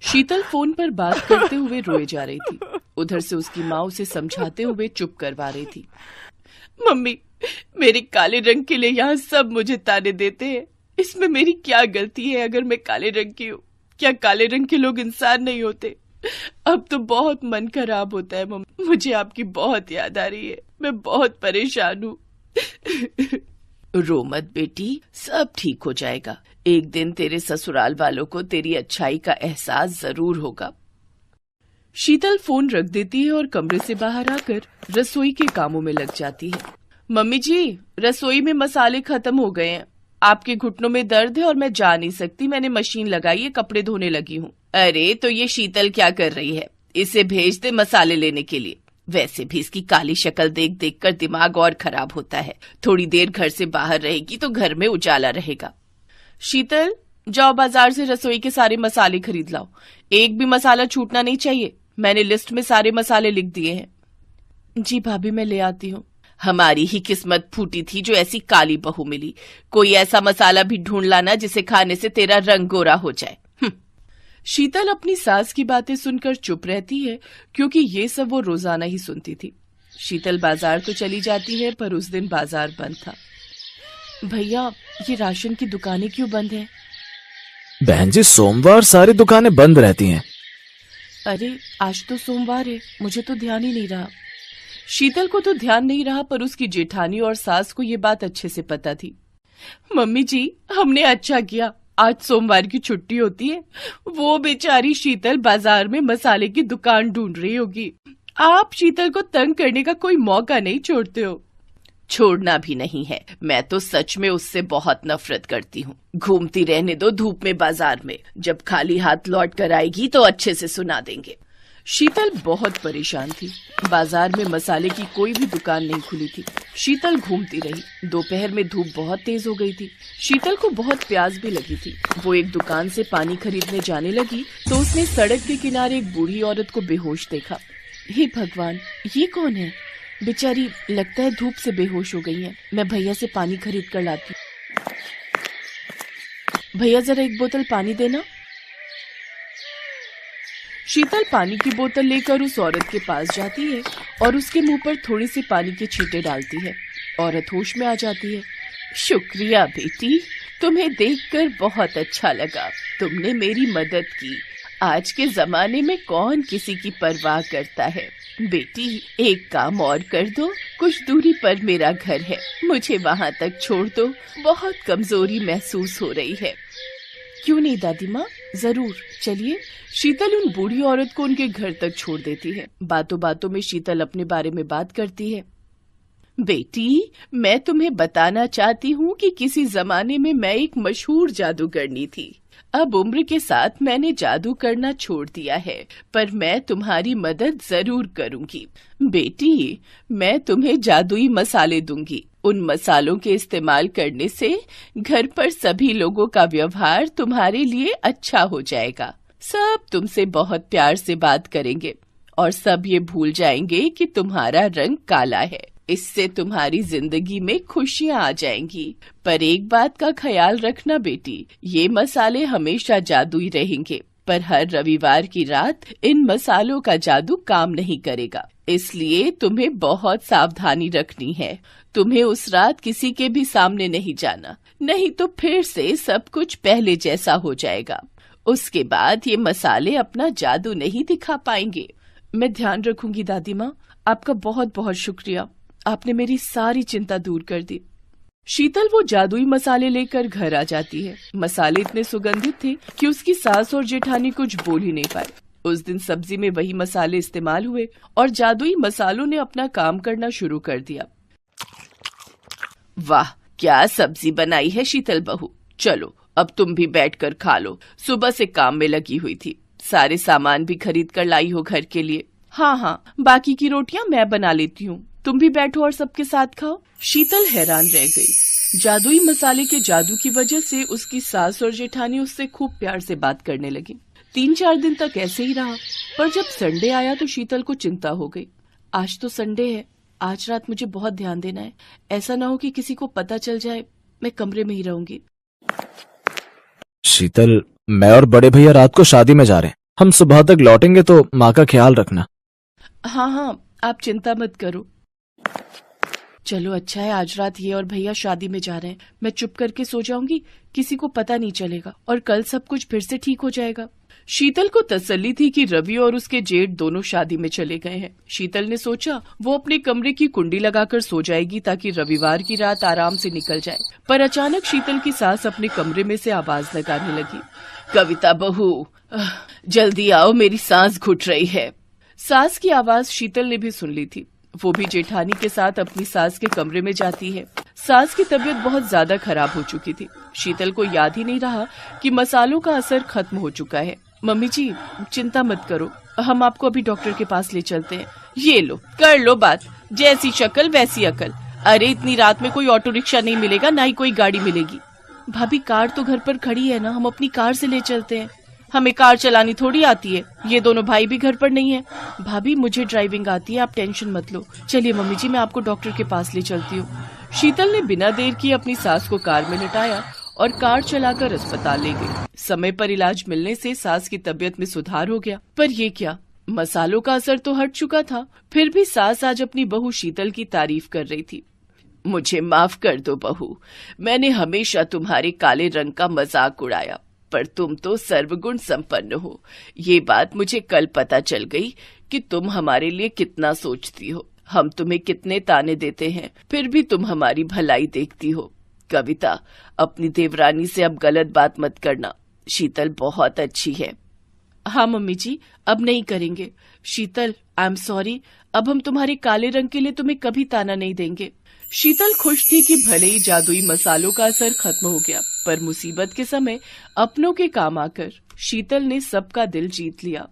शीतल phone पर बात करते हुए रोए जा रही थी। उधर से उसकी माँ उसे समझाते हुए चुप करवा रही थी। मम्मी, मेरे काले रंग के लिए यहाँ सब मुझे ताने देते हैं। इसमें मेरी क्या गलती है अगर मैं काले रंग की हूँ? क्या काले रंग के लोग इंसान नहीं होते? अब तो बहुत मन खराब होता है मम्मी। मुझे आपकी बहुत याद आ रही है। मैं बहुत परेशान हूँ। रो मत बेटी, सब ठीक हो जाएगा। एक दिन तेरे ससुराल वालों को तेरी अच्छाई का एहसास जरूर होगा। शीतल फोन रख देती है और कमरे से बाहर आकर रसोई के कामों में लग जाती है। मम्मी जी, रसोई में मसाले खत्म हो गए हैं। आपके घुटनों में दर्द है और मैं जा नहीं सकती। मैंने मशीन लगाई है, कपड़े धोने लगी हूँ। अरे तो ये शीतल क्या कर रही है? इसे भेज दे मसाले लेने के लिए। वैसे भी इसकी काली शक्ल देख देख कर दिमाग और खराब होता है। थोड़ी देर घर से बाहर रहेगी तो घर में उजाला रहेगा। शीतल, जाओ बाजार से रसोई के सारे मसाले खरीद लाओ। एक भी मसाला छूटना नहीं चाहिए। मैंने लिस्ट में सारे मसाले लिख दिए हैं। जी भाभी, मैं ले आती हूँ। हमारी ही किस्मत फूटी थी जो ऐसी काली बहू मिली। कोई ऐसा मसाला भी ढूंढ लाना जिसे खाने से तेरा रंग गोरा हो जाए। शीतल अपनी सास की बातें सुनकर चुप रहती है, क्योंकि ये सब वो रोजाना ही सुनती थी। शीतल बाजार तो चली जाती है, पर उस दिन बाजार बंद था। भैया, ये राशन की दुकानें क्यों बंद हैं? बहन जी, सोमवार सारी दुकानें बंद रहती हैं। अरे आज तो सोमवार है, मुझे तो ध्यान ही नहीं रहा। शीतल को तो ध्यान नहीं रहा, पर उसकी जेठानी और सास को ये बात अच्छे से पता थी। मम्मी जी, हमने अच्छा किया, आज सोमवार की छुट्टी होती है। वो बेचारी शीतल बाजार में मसाले की दुकान ढूंढ रही होगी। आप शीतल को तंग करने का कोई मौका नहीं छोड़ते हो। छोड़ना भी नहीं है, मैं तो सच में उससे बहुत नफरत करती हूँ। घूमती रहने दो धूप में बाजार में। जब खाली हाथ लौट कर आएगी तो अच्छे से सुना देंगे। शीतल बहुत परेशान थी। बाजार में मसाले की कोई भी दुकान नहीं खुली थी। शीतल घूमती रही। दोपहर में धूप बहुत तेज हो गई थी। शीतल को बहुत प्यास भी लगी थी। वो एक दुकान से पानी खरीदने जाने लगी तो उसने सड़क के किनारे एक बूढ़ी औरत को बेहोश देखा। हे भगवान, ये कौन है? बेचारी लगता है धूप से बेहोश हो गई है। मैं भैया से पानी खरीद कर लाती हूँ। भैया, जरा एक बोतल पानी देना। शीतल पानी की बोतल लेकर उस औरत के पास जाती है और उसके मुंह पर थोड़ी सी पानी के छींटे डालती है। औरत होश में आ जाती है। शुक्रिया बेटी, तुम्हें देखकर बहुत अच्छा लगा। तुमने मेरी मदद की। आज के जमाने में कौन किसी की परवाह करता है। बेटी, एक काम और कर दो। कुछ दूरी पर मेरा घर है, मुझे वहाँ तक छोड़ दो। बहुत कमजोरी महसूस हो रही है। क्यों नहीं दादी माँ, जरूर, चलिए। शीतल उन बूढ़ी औरत को उनके घर तक छोड़ देती है। बातों बातों में शीतल अपने बारे में बात करती है। बेटी, मैं तुम्हें बताना चाहती हूँ कि किसी जमाने में मैं एक मशहूर जादूगरनी थी। अब उम्र के साथ मैंने जादू करना छोड़ दिया है, पर मैं तुम्हारी मदद जरूर करूँगी। बेटी, मैं तुम्हें जादुई मसाले दूंगी। उन मसालों के इस्तेमाल करने से घर पर सभी लोगों का व्यवहार तुम्हारे लिए अच्छा हो जाएगा। सब तुमसे बहुत प्यार से बात करेंगे और सब ये भूल जाएंगे कि तुम्हारा रंग काला है। इससे तुम्हारी जिंदगी में खुशियाँ आ जाएंगी। पर एक बात का ख्याल रखना बेटी, ये मसाले हमेशा जादुई रहेंगे, पर हर रविवार की रात इन मसालों का जादू काम नहीं करेगा। इसलिए तुम्हें बहुत सावधानी रखनी है। तुम्हें उस रात किसी के भी सामने नहीं जाना, नहीं तो फिर से सब कुछ पहले जैसा हो जाएगा। उसके बाद ये मसाले अपना जादू नहीं दिखा पाएंगे। मैं ध्यान रखूंगी दादी माँ। आपका बहुत बहुत शुक्रिया, आपने मेरी सारी चिंता दूर कर दी। शीतल वो जादुई मसाले लेकर घर आ जाती है। मसाले इतने सुगंधित थे कि उसकी सास और जेठानी कुछ बोल ही नहीं पाए। उस दिन सब्जी में वही मसाले इस्तेमाल हुए और जादुई मसालों ने अपना काम करना शुरू कर दिया। वाह, क्या सब्जी बनाई है शीतल बहू। चलो अब तुम भी बैठकर खा लो। सुबह से काम में लगी हुई थी। सारे सामान भी खरीद कर लाई हो घर के लिए। हाँ, बाकी की रोटियां मैं बना लेती हूँ। तुम भी बैठो और सबके साथ खाओ। शीतल हैरान रह गई। जादुई मसाले के जादू की वजह से उसकी सास और जेठानी उससे खूब प्यार से बात करने लगी। 3-4 दिन तक ऐसे ही रहा, पर जब संडे आया तो शीतल को चिंता हो गई। आज तो संडे है, आज रात मुझे बहुत ध्यान देना है। ऐसा ना हो कि किसी को पता चल जाए। मैं कमरे में ही रहूंगी। शीतल, मैं और बड़े भैया रात को शादी में जा रहे हैं। हम सुबह तक लौटेंगे तो माँ का ख्याल रखना। हाँ हाँ, आप चिंता मत करो। चलो अच्छा है आज रात ये और भैया शादी में जा रहे हैं। मैं चुप करके सो जाऊंगी, किसी को पता नहीं चलेगा और कल सब कुछ फिर से ठीक हो जाएगा। शीतल को तसल्ली थी कि रवि और उसके जेठ दोनों शादी में चले गए हैं। शीतल ने सोचा वो अपने कमरे की कुंडी लगाकर सो जाएगी ताकि रविवार की रात आराम से निकल जाए। पर अचानक शीतल की सास अपने कमरे में से आवाज लगाने लगी, कविता बहू, जल्दी आओ, मेरी सांस घुट रही है। सास की आवाज शीतल ने भी सुन ली थी। वो भी जेठानी के साथ अपनी सास के कमरे में जाती है। सास की तबीयत बहुत ज्यादा खराब हो चुकी थी। शीतल को याद ही नहीं रहा कि मसालों का असर खत्म हो चुका है। मम्मी जी चिंता मत करो, हम आपको अभी डॉक्टर के पास ले चलते हैं। ये लो, कर लो बात, जैसी शक्ल वैसी अकल। अरे इतनी रात में कोई ऑटो रिक्शा नहीं मिलेगा, ना ही कोई गाड़ी मिलेगी। भाभी कार तो घर पर खड़ी है ना, हम अपनी कार से ले चलते हैं। हमें कार चलानी थोड़ी आती है, ये दोनों भाई भी घर पर नहीं है। भाभी मुझे ड्राइविंग आती है, आप टेंशन मत लो। चलिए मम्मी जी, मैं आपको डॉक्टर के पास ले चलती हूँ। शीतल ने बिना देर किए अपनी सास को कार में लिटाया और कार चलाकर अस्पताल ले गई। समय पर इलाज मिलने से सास की तबीयत में सुधार हो गया। पर ये क्या, मसालों का असर तो हट चुका था, फिर भी सास आज अपनी बहू शीतल की तारीफ कर रही थी। मुझे माफ कर दो बहू, मैंने हमेशा तुम्हारे काले रंग का मजाक उड़ाया, पर तुम तो सर्वगुण संपन्न हो। ये बात मुझे कल पता चल गई कि तुम हमारे लिए कितना सोचती हो। हम तुम्हें कितने ताने देते हैं, फिर भी तुम हमारी भलाई देखती हो। कविता, अपनी देवरानी से अब गलत बात मत करना, शीतल बहुत अच्छी है। हाँ मम्मी जी, अब नहीं करेंगे। शीतल, आई एम सॉरी, अब हम तुम्हारे काले रंग के लिए तुम्हें कभी ताना नहीं देंगे। शीतल खुश थी कि भले ही जादुई मसालों का असर खत्म हो गया, पर मुसीबत के समय अपनों के काम आकर शीतल ने सबका दिल जीत लिया।